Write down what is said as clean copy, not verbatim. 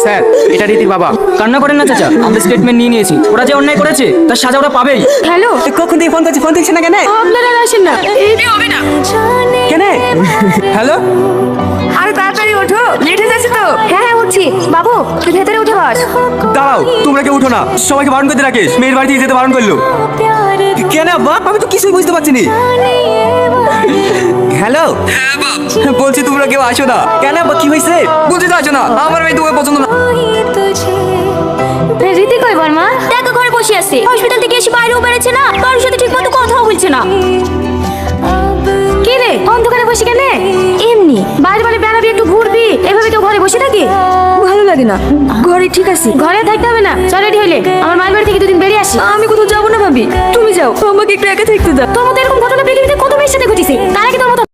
Sir, এটা রীতির বাবা। কান্না করেন না চাচা, আমরা স্টেটমেন্ট নিয়ে নিয়েছি। ওরা যে অন্যায় করেছে তার সাজা ওরা পাবেই। হ্যালো, কখন থেকে ফোন করছি, ফোন দেখছে না কেন? আপনারা আর আসেন না, এই হবে না। কেন? হ্যালো, আরে তাড়াতাড়ি ওঠো, লেট হয়ে যাচ্ছে তো। হ্যাঁ হ্যাঁ উঠছি। বাবু তুই ভেতরে উঠে বস। দাঁড়াও, তোমরা কেউ উঠো না, সবাইকে বারণ করতে রাখিস। মেয়ের বাড়ি থেকে যেতে বারণ করলো। কেন বাপ? আমি তো কিছুই বুঝতে পারছি না। হ্যালো, বলছি তোমরা কেউ আসো না কেন? কি হয়েছে? বলছি তো আসো না, আমার মেয়ে তোমাকে পছন্দ না। রীতি কই বর্মা? দেখো ঘরে বসে আছে, হসপিটাল থেকে এসে বাইরেও বেরোচ্ছে না, কারোর সাথে ঠিক মতো কথাও বলছে না। কে রে, অন্ধকারে বসে কেন? এমনি বাইরে বাইরে বেড়াবি, একটু ঘুরবি, এভাবে কেউ ঘরে বসে থাকে? ভালো লাগে না। ঘরে ঠিক আছে, ঘরে থাকতে হবে না। চল রেডি হইলে আমার মায়ের বাড়ি থেকে দুদিন বেরিয়ে আসি। আমি কোথাও যাবো না ভাবি, তুমি যাও, আমাকে একটু একা থাকতে দাও। তোর মতো এরকম ঘটনা পৃথিবীতে কত মেয়ের সাথে ঘটেছে, তার আগে তোর